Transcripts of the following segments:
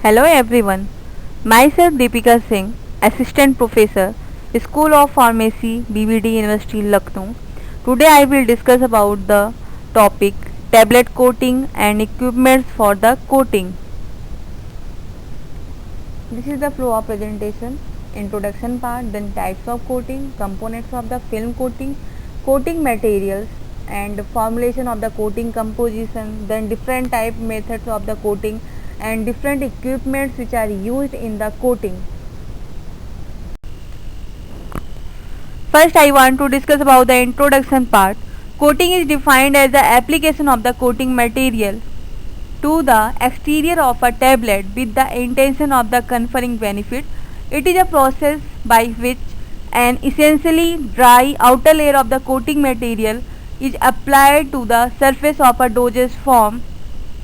Hello everyone. Myself Deepika Singh, Assistant Professor, School of Pharmacy, BBD University, Lucknow. Today I will discuss about the topic tablet coating and equipments for the coating. This is the flow of presentation. Introduction part, then types of coating, components of the film coating, coating materials and formulation of the coating composition, then different type methods of the coating and different equipments which are used in the coating. First I want to discuss about the introduction part. Coating is defined as the application of the coating material to the exterior of a tablet with the intention of the conferring benefit. It is a process by which an essentially dry outer layer of the coating material is applied to the surface of a dosage form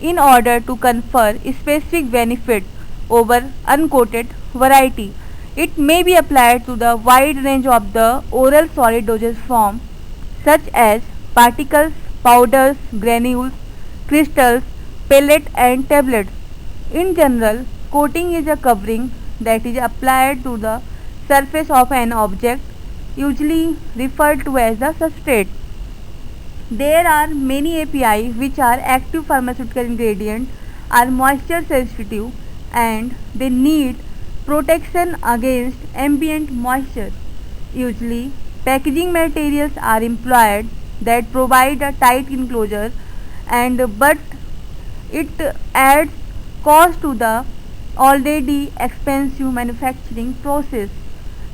in order to confer specific benefit over uncoated variety. It may be applied to the wide range of the oral solid dosage form such as particles, powders, granules, crystals, pellet and tablets. In general, coating is a covering that is applied to the surface of an object, usually referred to as the substrate. There are many API which are active pharmaceutical ingredients, are moisture sensitive and they need protection against ambient moisture. Usually, packaging materials are employed that provide a tight enclosure but it adds cost to the already expensive manufacturing process.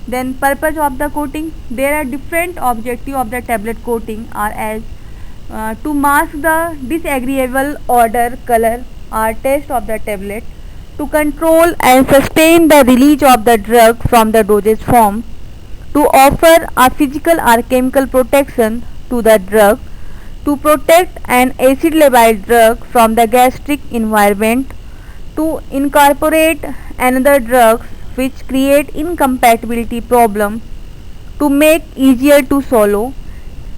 Then purpose of the coating, there are different objectives of the tablet coating are as to mask the disagreeable odor, color or taste of the tablet, to control and sustain the release of the drug from the dosage form, to offer a physical or chemical protection to the drug, to protect an acid labile drug from the gastric environment, to incorporate another drugs which create incompatibility problem, to make easier to swallow,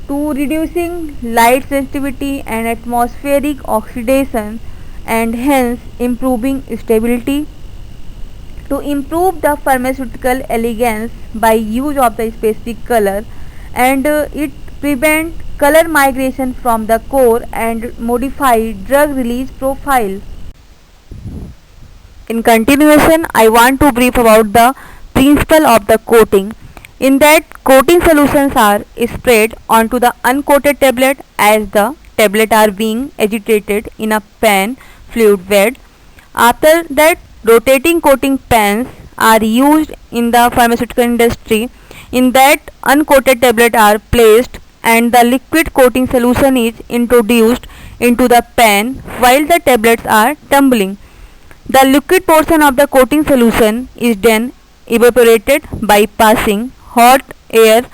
to reducing light sensitivity and atmospheric oxidation and hence improving stability, to improve the pharmaceutical elegance by use of the specific color it prevent color migration from the core and modify drug release profile. In continuation, I want to brief about the principle of the coating. In that, coating solutions are sprayed onto the uncoated tablet as the tablet are being agitated in a pan fluid bed. After that, rotating coating pans are used in the pharmaceutical industry. In that, uncoated tablet are placed and the liquid coating solution is introduced into the pan while the tablets are tumbling. The liquid portion of the coating solution is then evaporated by passing hot air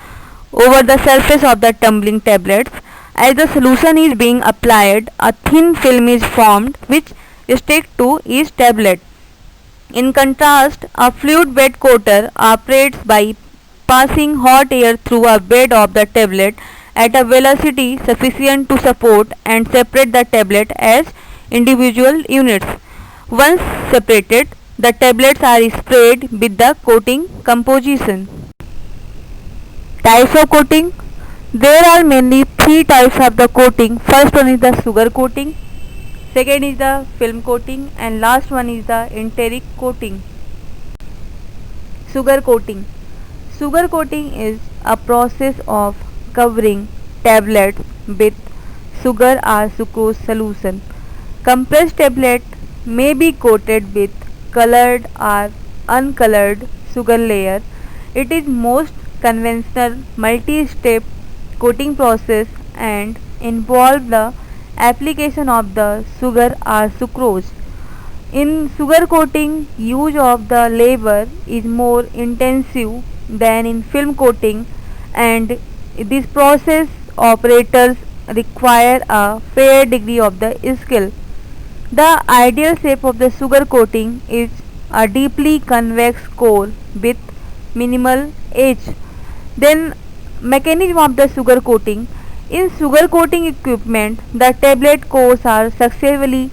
over the surface of the tumbling tablets. As the solution is being applied, a thin film is formed which sticks to each tablet. In contrast, a fluid bed coater operates by passing hot air through a bed of the tablet at a velocity sufficient to support and separate the tablet as individual units. Once separated, the tablets are sprayed with the coating composition. Types of coating. There are mainly three types of the coating. First one is the sugar coating, second is the film coating and last one is the enteric coating. Sugar coating. Sugar coating is a process of covering tablets with sugar or sucrose solution. Compressed tablet may be coated with colored or uncolored sugar layer. It is most conventional multi-step coating process and involve the application of the sugar or sucrose. In sugar coating, use of the labor is more intensive than in film coating and this process operators require a fair degree of the skill. The ideal shape of the sugar coating is a deeply convex core with minimal edge. Then mechanism of the sugar coating. In sugar coating equipment, the tablet cores are successfully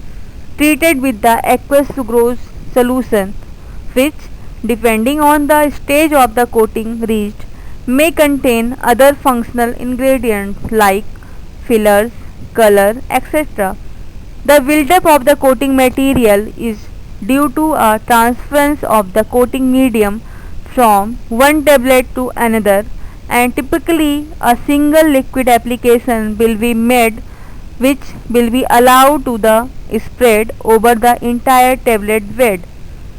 treated with the aqueous sucrose solution, which, depending on the stage of the coating reached, may contain other functional ingredients like fillers, color, etc. The buildup of the coating material is due to a transference of the coating medium from one tablet to another, and typically a single liquid application will be made which will be allowed to the spread over the entire tablet bed,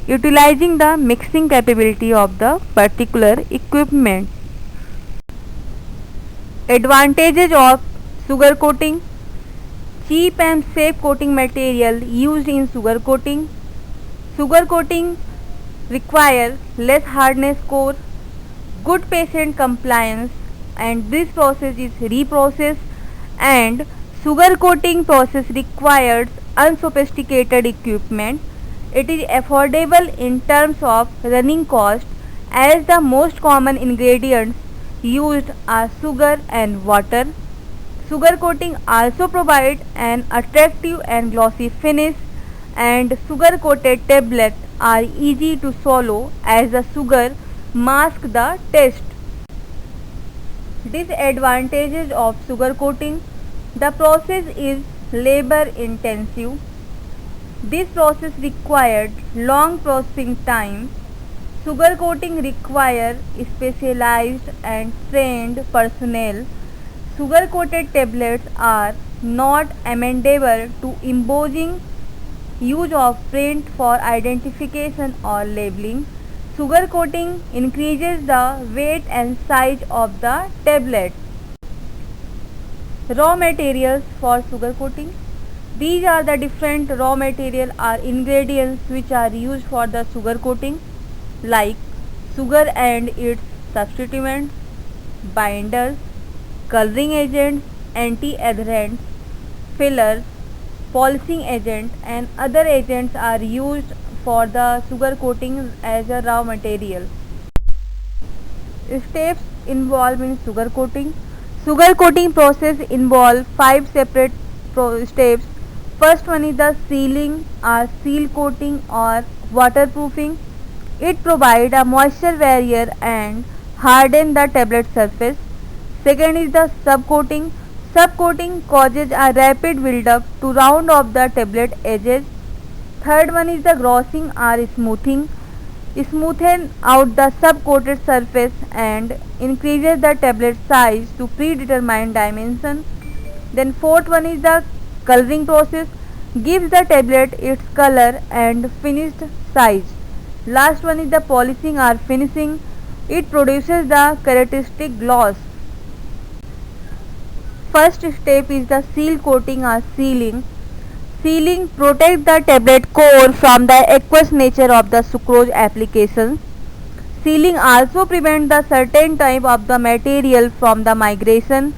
utilizing the mixing capability of the particular equipment. Advantages of sugar coating: cheap and safe coating material used in sugar coating. Sugar coating require less hardness core, good patient compliance, and this process is reprocessed, and sugar coating process requires unsophisticated equipment. It is affordable in terms of running cost as the most common ingredients used are sugar and water. Sugar coating also provides an attractive and glossy finish, and sugar coated tablets are easy to swallow as the sugar masks the taste. Disadvantages of sugar coating: the process is labor intensive. This process required long processing time. Sugar coating requires specialized and trained personnel. Sugar coated tablets are not amenable to embossing, use of print for identification or labeling. Sugar coating increases the weight and size of the tablet. Raw materials for sugar coating: these are the different raw material or ingredients which are used for the sugar coating, like sugar and its substituents, binders, coloring agents, anti-adherents, fillers, polishing agent, and other agents are used for the sugar coating as a raw material. Steps involved in sugar coating: sugar coating process involves 5 separate steps. First one is the sealing or seal coating or waterproofing. It provides a moisture barrier and harden the tablet surface. Second is the subcoating. Subcoating causes a rapid build-up to round off the tablet edges. Third one is the glossing or smoothing. Smoothen out the subcoated surface and increases the tablet size to predetermined dimension. Then fourth one is the coloring process. Gives the tablet its color and finished size. Last one is the polishing or finishing. It produces the characteristic gloss. First step is the seal coating or sealing. Sealing protects the tablet core from the aqueous nature of the sucrose application. Sealing also prevents the certain type of the material from the migration.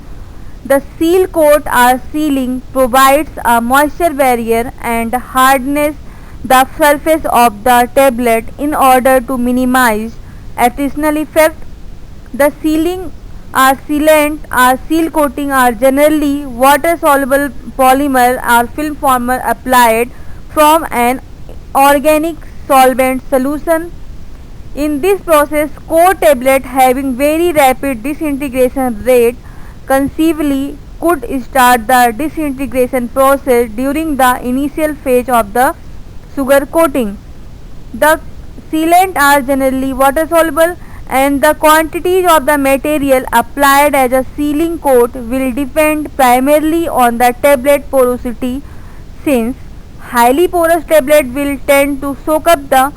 The seal coat or sealing provides a moisture barrier and hardens the surface of the tablet in order to minimize additional effect. The sealing or sealant or seal coating are generally water soluble polymer or film former applied from an organic solvent solution. In this process, core tablet having very rapid disintegration rate conceivably could start the disintegration process during the initial phase of the sugar coating. The sealant are generally water soluble, and the quantities of the material applied as a sealing coat will depend primarily on the tablet porosity, since highly porous tablet will tend to soak up the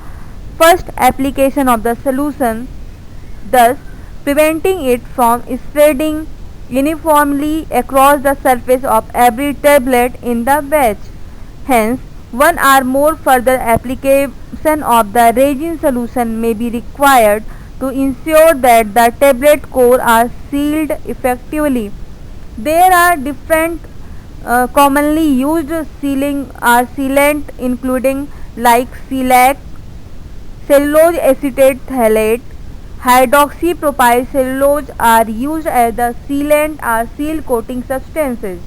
first application of the solution, thus preventing it from spreading uniformly across the surface of every tablet in the batch. Hence, one or more further application of the resin solution may be required to ensure that the tablet core are sealed effectively. There are different commonly used sealing or sealant including like shellac, cellulose acetate phthalate, hydroxypropyl cellulose are used as the sealant or seal coating substances.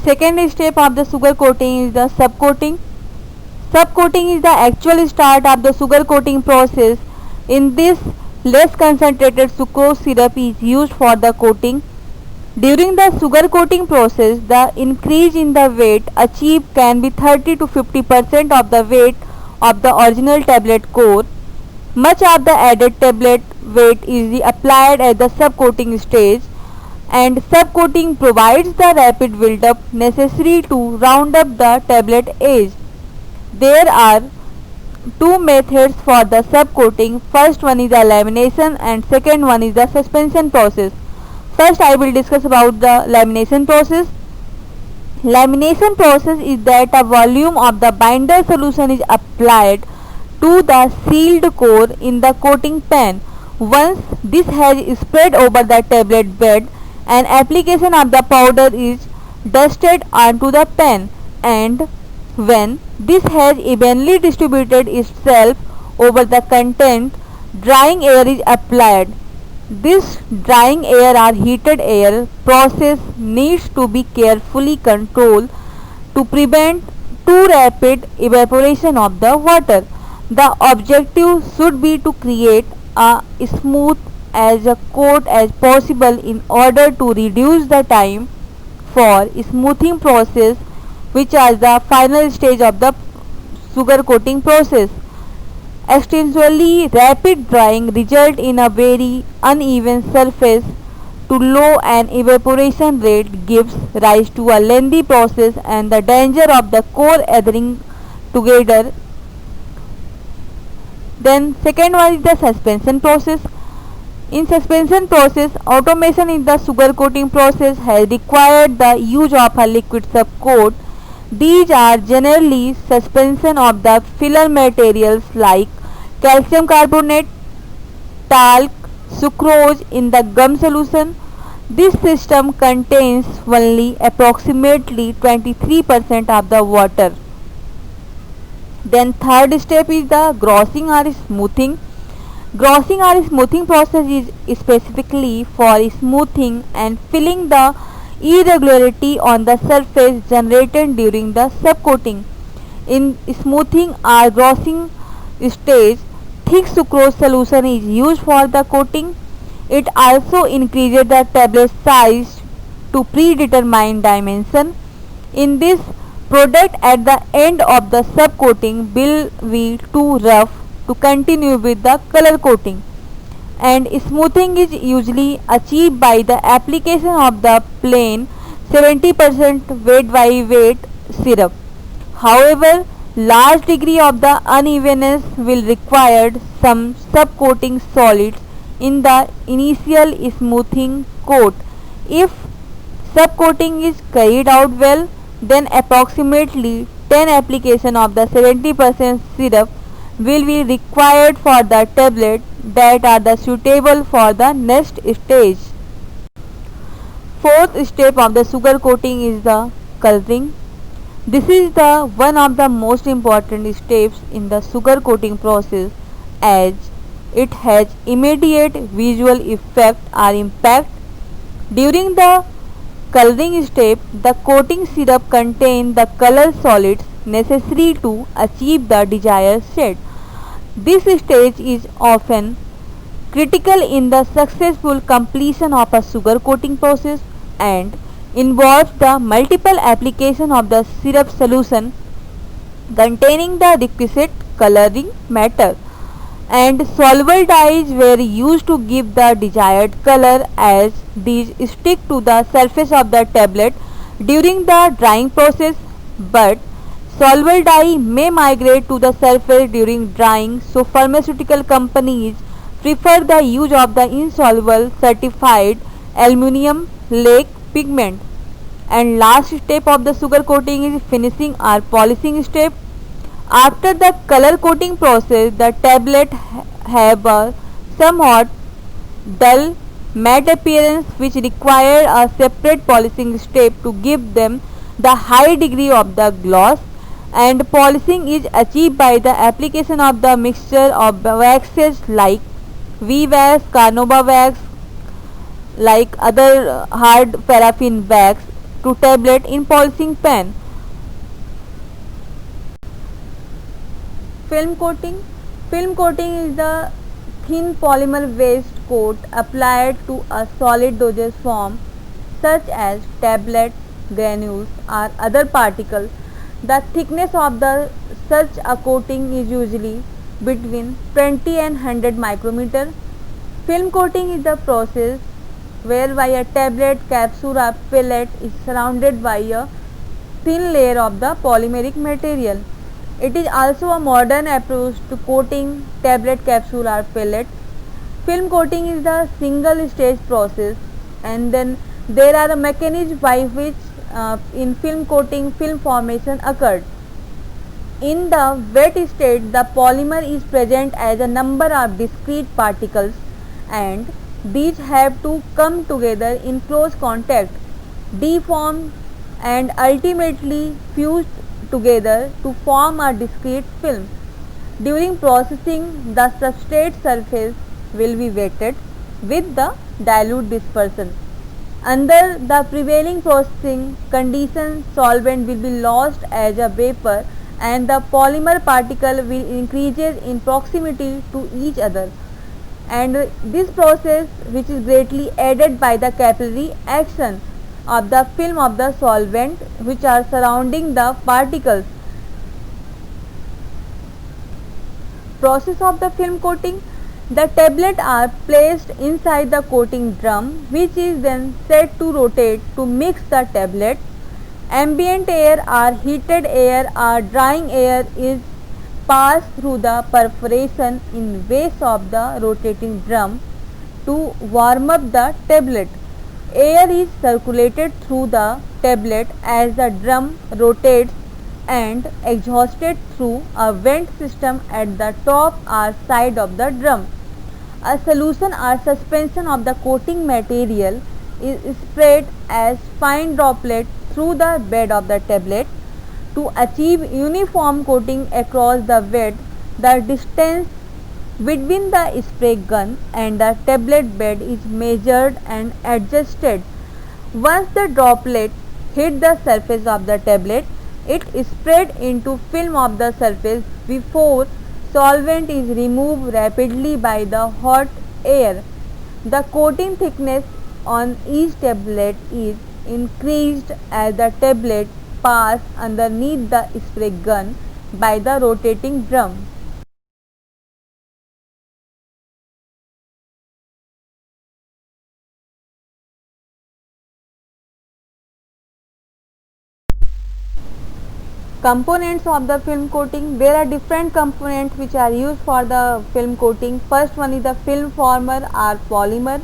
Second step of the sugar coating is the subcoating. Subcoating is the actual start of the sugar coating process. In this, less concentrated sucrose syrup is used for the coating. During the sugar coating process, the increase in the weight achieved can be 30 to 50% of the weight of the original tablet core. Much of the added tablet weight is applied at the subcoating stage, and subcoating provides the rapid build-up necessary to round up the tablet edge. There are two methods for the subcoating. First one is the lamination and second one is the suspension process. First I will discuss about the lamination process. Lamination process is that a volume of the binder solution is applied to the sealed core in the coating pan. Once this has spread over the tablet bed, an application of the powder is dusted onto the pan, and when this has evenly distributed itself over the content, drying air is applied. This drying air or heated air process needs to be carefully controlled to prevent too rapid evaporation of the water. The objective should be to create a smooth as a coat as possible in order to reduce the time for smoothing process, which is the final stage of the sugar coating process. Extremely rapid drying results in a very uneven surface to low, and evaporation rate gives rise to a lengthy process and the danger of the core adhering together. Then second one is the suspension process. In suspension process, automation in the sugar coating process has required the use of a liquid subcoat. These are generally suspension of the filler materials like calcium carbonate, talc, sucrose in the gum solution. This system contains only approximately 23% of the water. Then third step is the grossing or smoothing. Grossing or smoothing process is specifically for smoothing and filling the irregularity on the surface generated during the subcoating. In smoothing or grossing stage, thick sucrose solution is used for the coating. It also increases the tablet size to predetermined dimension. In this product at the end of the subcoating will be too rough to continue with the color coating, and smoothing is usually achieved by the application of the plain 70% weight by weight syrup. However, large degree of the unevenness will require some subcoating solids in the initial smoothing coat. If subcoating is carried out well, then approximately 10 application of the 70% syrup will be required for the tablet that are the suitable for the next stage. Fourth step of the sugar coating is the coloring. This is the one of the most important steps in the sugar coating process, as it has immediate visual effect or impact. During the coloring step, the coating syrup contains the color solids necessary to achieve the desired shade. This stage is often critical in the successful completion of a sugar coating process and involves the multiple application of the syrup solution containing the requisite coloring matter, and soluble dyes were used to give the desired color, as these stick to the surface of the tablet during the drying process, but soluble dye may migrate to the surface during drying, so pharmaceutical companies prefer the use of the insoluble certified aluminum lake pigment. And last step of the sugar coating is finishing or polishing step. After the color coating process, the tablet have a somewhat dull matte appearance, which require a separate polishing step to give them the high degree of the gloss, and polishing is achieved by the application of the mixture of waxes like V-wax, carnauba wax, like other hard paraffin wax to tablet in polishing pan. Film coating. Film coating is the thin polymer waste coat applied to a solid dosage form such as tablet, granules or other particles. The thickness of the such a coating is usually between 20 and 100 micrometer. Film coating is the process whereby a tablet, capsule or pellet is surrounded by a thin layer of the polymeric material. It is also a modern approach to coating tablet, capsule or pellet. Film coating is the single stage process, and then there are a mechanism by which in film coating film formation occurs. In the wet state, the polymer is present as a number of discrete particles and these have to come together in close contact, deform and ultimately fuse together to form a discrete film. During processing, the substrate surface will be wetted with the dilute dispersion. Under the prevailing processing conditions, solvent will be lost as a vapor and the polymer particle will increase in proximity to each other, and this process, which is greatly aided by the capillary action of the film of the solvent which are surrounding the particles. Process of the film coating. The tablet are placed inside the coating drum which is then set to rotate to mix the tablet. Ambient air or heated air or drying air is passed through the perforation in base of the rotating drum to warm up the tablet. Air is circulated through the tablet as the drum rotates and exhausted through a vent system at the top or side of the drum. A solution or suspension of the coating material is spread as fine droplets through the bed of the tablet. To achieve uniform coating across the bed, the distance between the spray gun and the tablet bed is measured and adjusted. Once the droplet hit the surface of the tablet, it is spread into film of the surface before solvent is removed rapidly by the hot air. The coating thickness on each tablet is increased as the tablet passes underneath the spray gun by the rotating drum. Components of the film coating. There are different components which are used for the film coating. First one is the film former or polymer.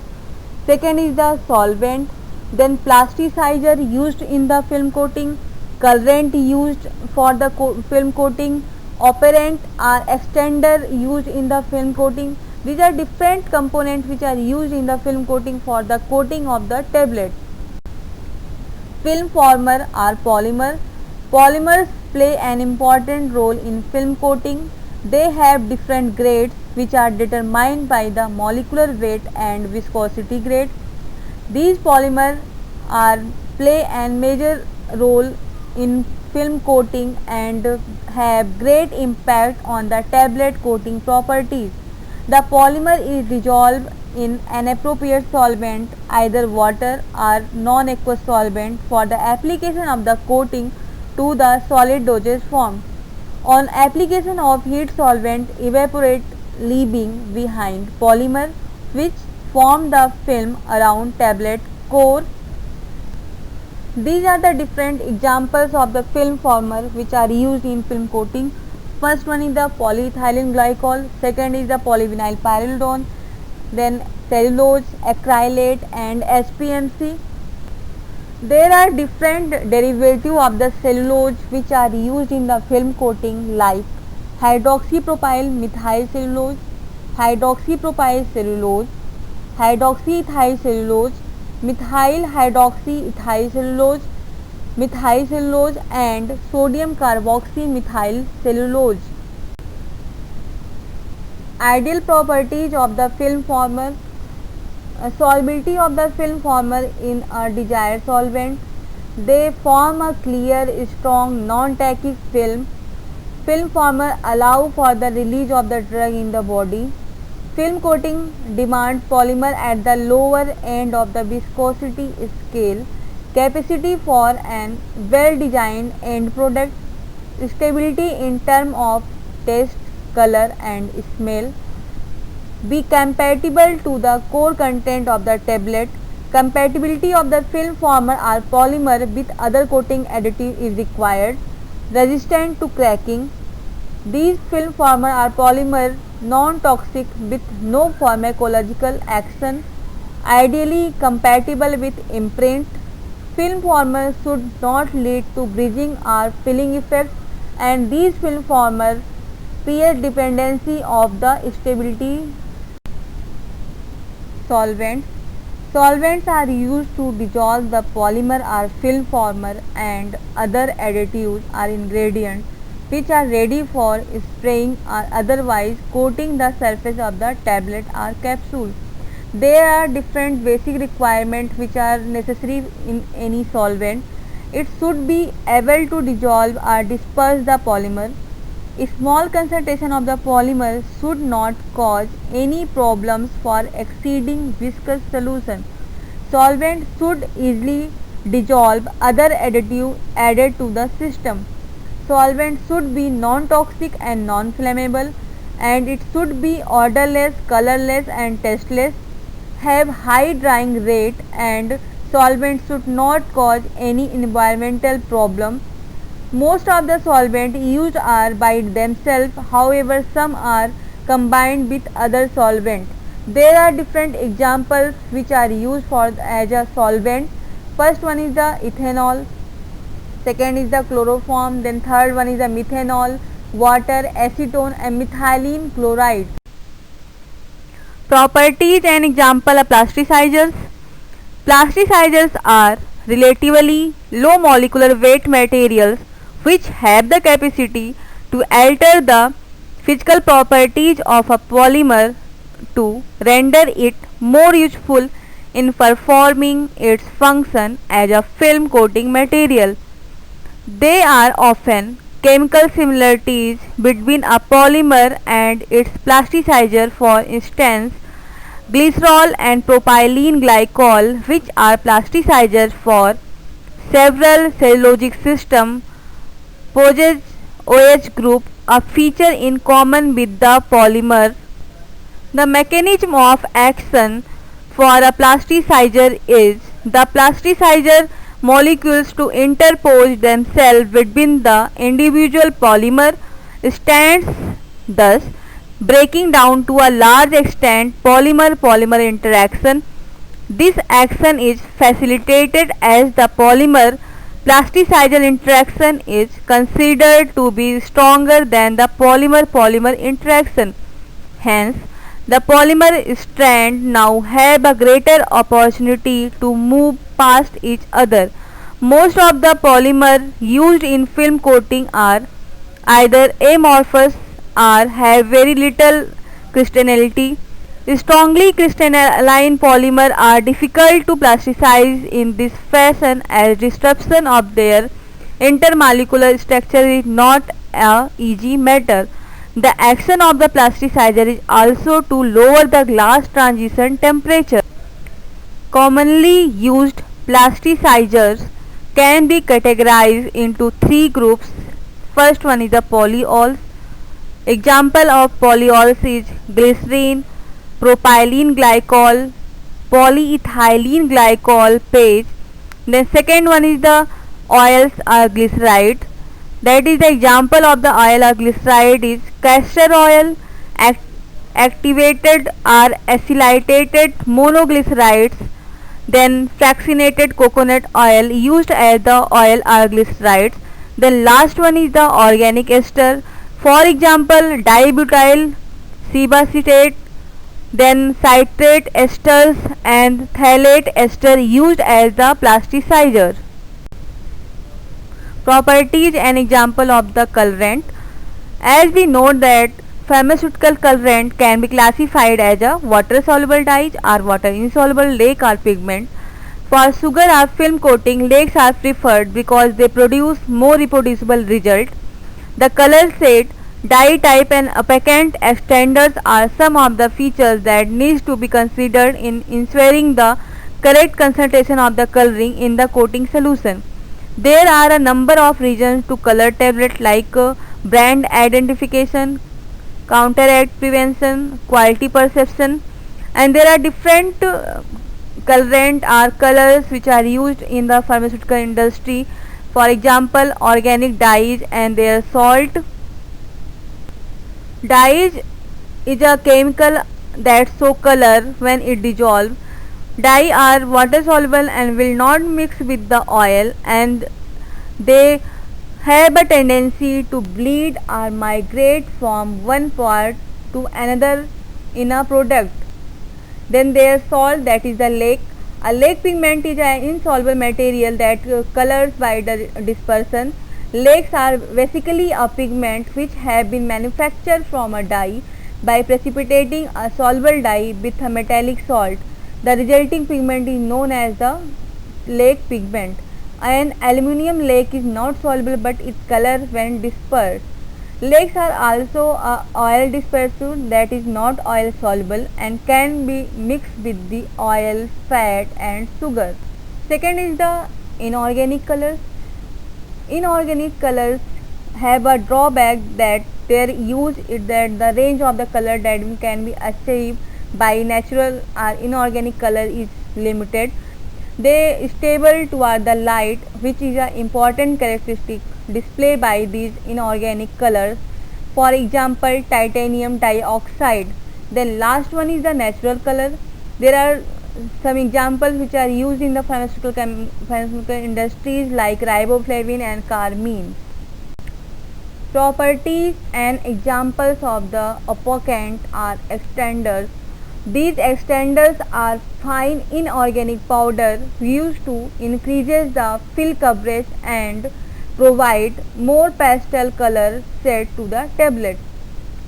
Second is the solvent. Then plasticizer used in the film coating. Colorant used for the film coating. Operant or extender used in the film coating. These are different components which are used in the film coating for the coating of the tablet. Film former or polymer. Polymers play an important role in film coating. They have different grades which are determined by the molecular weight and viscosity grade. These polymers play a major role in film coating and have great impact on the tablet coating properties. The polymer is dissolved in an appropriate solvent, either water or non-aqueous solvent, for the application of the coating to the solid dosage form. On application of heat, solvent evaporate, leaving behind polymer which form the film around tablet core. These are the different examples of the film former which are used in film coating. First one is the polyethylene glycol, second is the polyvinyl pyrrolidone, then cellulose, acrylate and SPMC. There are different derivatives of the cellulose which are used in the film coating like hydroxypropyl methyl cellulose, hydroxypropyl cellulose, hydroxyethyl cellulose, methyl hydroxyethyl cellulose, methyl cellulose and sodium carboxy methyl cellulose. Ideal properties of the film former. Solubility of the film former in a desired solvent. They form a clear, strong, non-tacky film. Film former allow for the release of the drug in the body. Film coating demands polymer at the lower end of the viscosity scale, capacity for an well-designed end product, stability in terms of taste, color and smell, be compatible to the core content of the tablet. Compatibility of the film former or polymer with other coating additive is required. Resistant to cracking. These film former are polymer non-toxic with no pharmacological action, ideally compatible with imprint. Film former should not lead to bridging or filling effects, and these film former pH dependency of the stability. Solvents. Solvents are used to dissolve the polymer or film former, and other additives are ingredients which are ready for spraying or otherwise coating the surface of the tablet or capsule. There are different basic requirements which are necessary in any solvent. It should be able to dissolve or disperse the polymer. A small concentration of the polymer should not cause any problems for exceeding viscous solution. Solvent should easily dissolve other additive added to the system. Solvent should be non-toxic and non-flammable, and it should be odorless, colorless and tasteless, have high drying rate, and solvent should not cause any environmental problem. Most of the solvents used are by themselves, however some are combined with other solvents. There are different examples which are used for as a solvent. First one is the ethanol, second is the chloroform, then third one is the methanol, water, acetone and methylene chloride. Properties and example of plasticizers. Plasticizers are relatively low molecular weight materials which have the capacity to alter the physical properties of a polymer to render it more useful in performing its function as a film coating material. They are often chemical similarities between a polymer and its plasticizer, for instance, glycerol and propylene glycol, which are plasticizers for several cellulosic systems, possess OH group, a feature in common with the polymer. The mechanism of action for a plasticizer is the plasticizer molecules to interpose themselves between the individual polymer strands, thus breaking down to a large extent polymer-polymer interaction. This action is facilitated as the polymer plasticizer interaction is considered to be stronger than the polymer-polymer interaction. Hence, the polymer strands now have a greater opportunity to move past each other. Most of the polymer used in film coating are either amorphous or have very little crystallinity. Strongly crystalline polymers are difficult to plasticize in this fashion, as disruption of their intermolecular structure is not an easy matter. The action of the plasticizer is also to lower the glass transition temperature. Commonly used plasticizers can be categorized into three groups. First one is the polyols. Example of polyols is glycerin, propylene glycol, polyethylene glycol paste. Then second one is the oils or glyceride. That is the example of the oil or glyceride is castor oil, activated or acylated monoglycerides, then fractionated coconut oil used as the oil or glycerides. The last one is the organic ester, for example dibutyl sebacetate, then citrate esters and phthalate ester used as the plasticizer. Properties and example of the colorant. As we know that pharmaceutical colorant can be classified as a water soluble dyes or water insoluble lake or pigment. For sugar or film coating, lakes are preferred because they produce more reproducible result. The color set, dye type and applicant standards are some of the features that needs to be considered in ensuring the correct concentration of the coloring in the coating solution. There are a number of reasons to color tablet like brand identification, counteract prevention, quality perception, and there are different colorant are colors which are used in the pharmaceutical industry. For example, organic dyes and their salt. Dyes is a chemical that show color when it dissolves. Dye are water soluble and will not mix with the oil, and they have a tendency to bleed or migrate from one part to another in a product. Then there is salt, that is the lake. A lake pigment is an insoluble material that colors by the dispersion. Lakes are basically a pigment which have been manufactured from a dye by precipitating a soluble dye with a metallic salt. The resulting pigment is known as the lake pigment. An aluminium lake is not soluble but its color when dispersed. Lakes are also a oil disperser that is not oil soluble and can be mixed with the oil, fat and sugar. Second is the inorganic colors. Inorganic colors have a drawback that their use is that the range of the color that can be achieved by natural or inorganic color is limited. They stable toward the light, which is an important characteristic displayed by these inorganic colors. For example, titanium dioxide. Then last one is the natural color. There are some examples which are used in the pharmaceutical industries like riboflavin and carmine. Properties and examples of the applicant are extenders. These extenders are fine inorganic powder used to increase the fill coverage and provide more pastel color set to the tablet.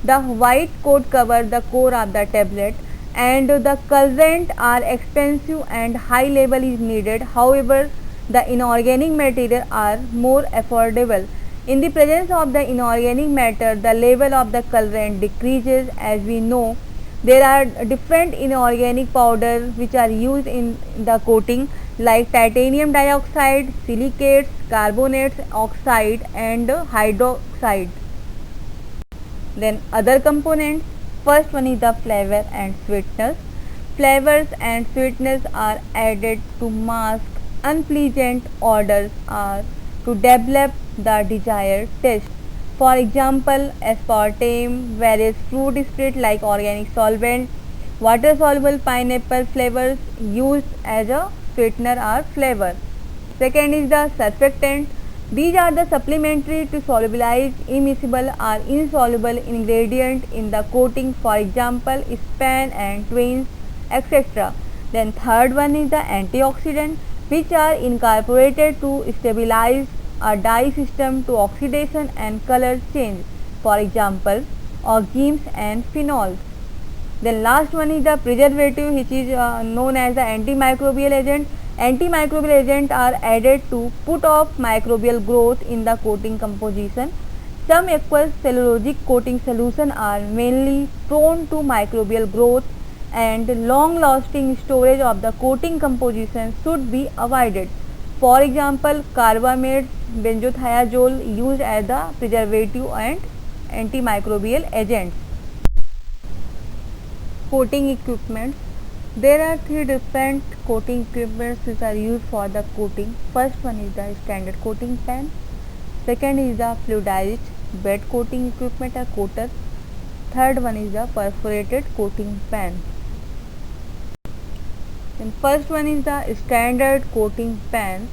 The white coat covers the core of the tablet and the colorant are expensive and high level is needed. However, the inorganic material are more affordable. In the presence of the inorganic matter, the level of the colorant decreases. As we know, there are different inorganic powders which are used in the coating like titanium dioxide, silicates, carbonates, oxide and hydroxide. Then other components. First one is the flavor and sweetness. Flavors and sweetness are added to mask unpleasant odors or to develop the desired taste. For example, aspartame, various fruit spirit like organic solvent, water soluble pineapple flavors used as a sweetener or flavor. Second is the surfactant. These are the supplementary to solubilize immiscible or insoluble ingredient in the coating, for example, span and twins, etc. Then third one is the antioxidant, which are incorporated to stabilize a dye system to oxidation and color change, for example, orgemes and phenols. Then last one is the preservative, which is known as the antimicrobial agent. Antimicrobial agents are added to put off microbial growth in the coating composition. Some aqueous cellulosic coating solutions are mainly prone to microbial growth and long lasting storage of the coating composition should be avoided. For example, carbamate, benzothiazole used as the preservative and antimicrobial agents. Coating equipment. There are three different coating equipments which are used for the coating. First one is the standard coating pen. Second is the fluidized bed coating equipment or coater. Third one is the perforated coating pen. And first one is the standard coating pen.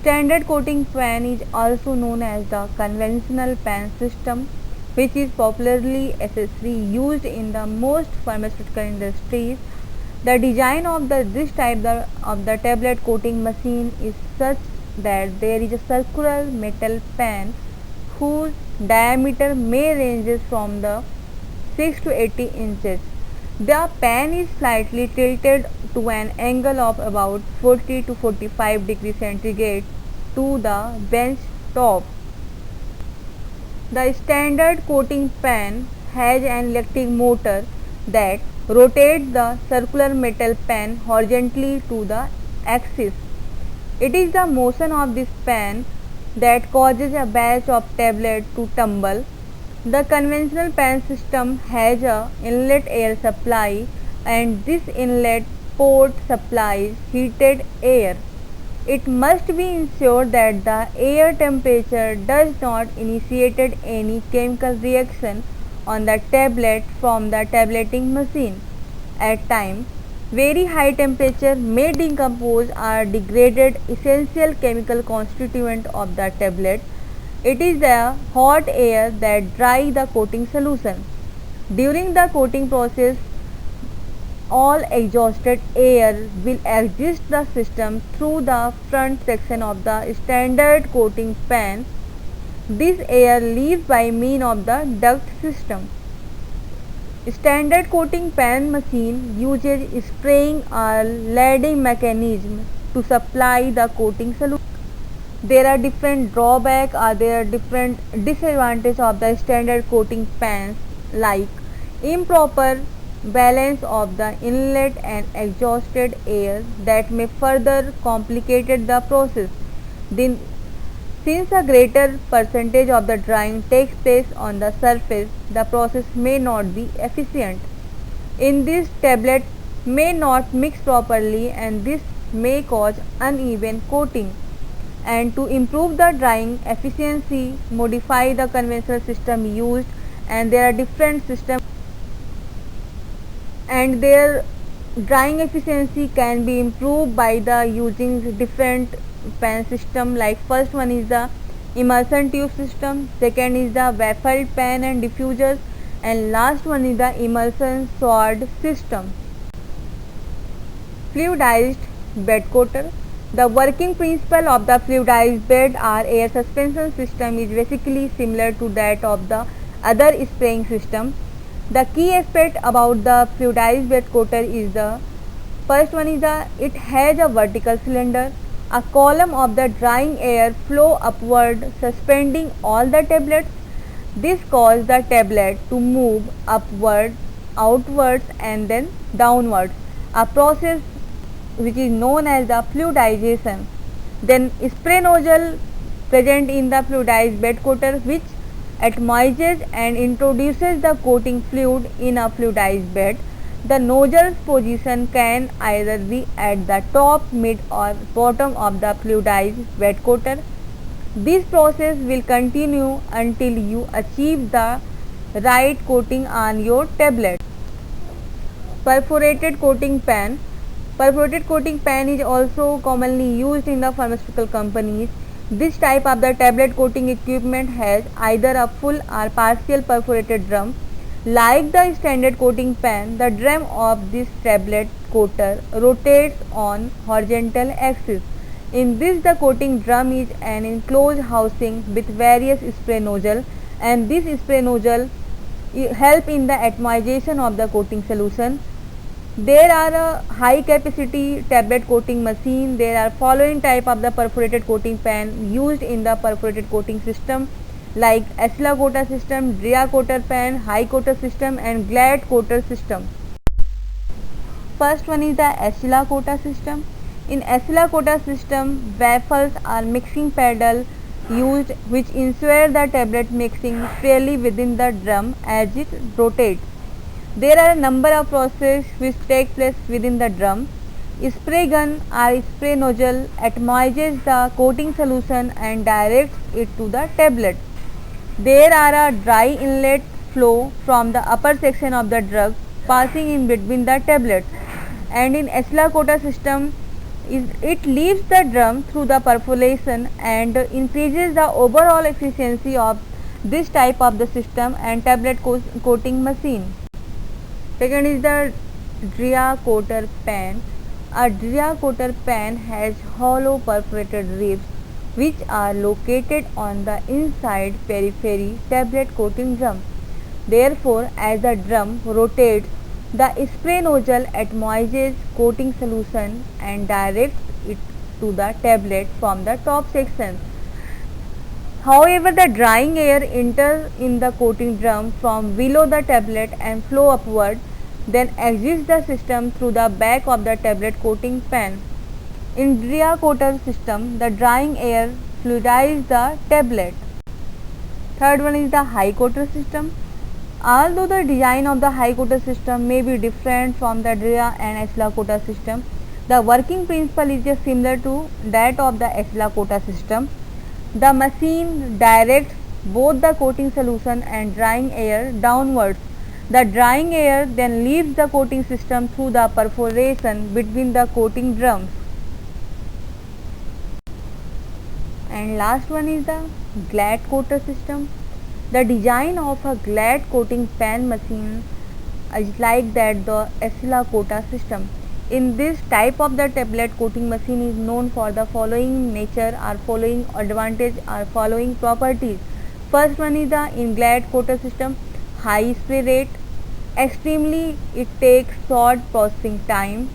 Standard coating pen is also known as the conventional pen system, which is popularly used in the most pharmaceutical industries. The design of this type of the tablet coating machine is such that there is a circular metal pen whose diameter may range from the 6 to 80 inches. The pen is slightly tilted to an angle of about 40 to 45 degrees centigrade to the bench top. The standard coating pen has an electric motor that rotates the circular metal pen horizontally to the axis. It is the motion of this pen that causes a batch of tablets to tumble. The conventional pen system has a inlet air supply, and this inlet port supplies heated air. It must be ensured that the air temperature does not initiate any chemical reaction on the tablet from the tableting machine. At times, very high temperature may decompose or degrade essential chemical constituent of the tablet. It is the hot air that dries the coating solution. During the coating process, all exhausted air will exit the system through the front section of the standard coating pan. This air leaves by means of the duct system. Standard coating pan machine uses spraying or leading mechanism to supply the coating solution. There are different drawbacks or there are different disadvantages of the standard coating pans, like improper balance of the inlet and exhausted air that may further complicate the process. Then, since a greater percentage of the drying takes place on the surface, the process may not be efficient. In this, tablet may not mix properly, and this may cause uneven coating. And to improve the drying efficiency, modify the conventional system used, and there are different systems, and their drying efficiency can be improved by the using different pen system. Like first one is the immersion tube system, second is the baffled pen and diffusers, and last one is the immersion sword system. Fluidized bed coater. The working principle of the fluidized bed or air suspension system is basically similar to that of the other spraying system. The key aspect about the fluidized bed coater is the first one is it has a vertical cylinder. A column of the drying air flow upward, suspending all the tablets. This causes the tablet to move upward, outwards, and then downwards, a process which is known as the fluidization. Then spray nozzle present in the fluidized bed coater, which atomizes and introduces the coating fluid in a fluidized bed. The nozzle's position can either be at the top, mid or bottom of the fluidized bed coater. This process will continue until you achieve the right coating on your tablet. Perforated coating pan. Perforated coating pan is also commonly used in the pharmaceutical companies. This type of the tablet coating equipment has either a full or partial perforated drum. Like the standard coating pan, the drum of this tablet coater rotates on horizontal axis. In this, the coating drum is an enclosed housing with various spray nozzles, and this spray nozzle help in the atomization of the coating solution. There are a high capacity tablet coating machine. There are following type of the perforated coating pan used in the perforated coating system, like Acela coater system, Drea coater pan, high coater system, and Glad coater system. First one is the Acela coater system. In Acela coater system, baffles are mixing paddle used which ensure the tablet mixing fairly within the drum as it rotates. There are a number of processes which take place within the drum. Spray gun or spray nozzle atomizes the coating solution and directs it to the tablet. There are a dry inlet flow from the upper section of the drug passing in between the tablets, and in Acela coater system it leaves the drum through the perforation and increases the overall efficiency of this type of the system and tablet coating machine. Second is the Drea coater pan. A Drea coater pan has hollow perforated ribs which are located on the inside periphery tablet coating drum. Therefore, as the drum rotates, the spray nozzle atomizes coating solution and directs it to the tablet from the top section. However, the drying air enters in the coating drum from below the tablet and flow upward, then exits the system through the back of the tablet coating pan. In Dry coater system, the drying air fluidizes the tablet. Third one is the high coater system. Although the design of the high coater system may be different from the Dry and Axilla coater system, the working principle is just similar to that of the Axilla coater system. The machine directs both the coating solution and drying air downwards. The drying air then leaves the coating system through the perforation between the coating drums. And last one is the Glad coater system. The design of a Glad coating pan machine is like that the Axilla coater system. In this type of the tablet coating machine is known for the following nature or following advantage or following properties. First one is the in Glad coater system, high spray rate. Extremely it takes short processing time.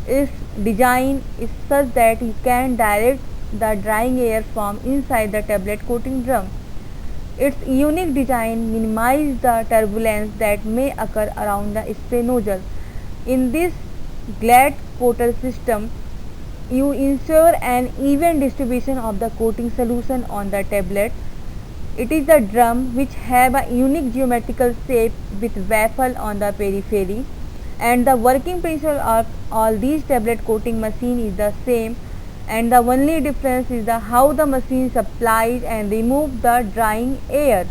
Its design is such that you can direct the drying air from inside the tablet coating drum. Its unique design minimizes the turbulence that may occur around the spray nozzle. In this Glad coater system, you ensure an even distribution of the coating solution on the tablet. It is the drum which have a unique geometrical shape with waffle on the periphery, and the working principle of all these tablet coating machine is the same, and the only difference is the how the machine supplies and removes the drying air.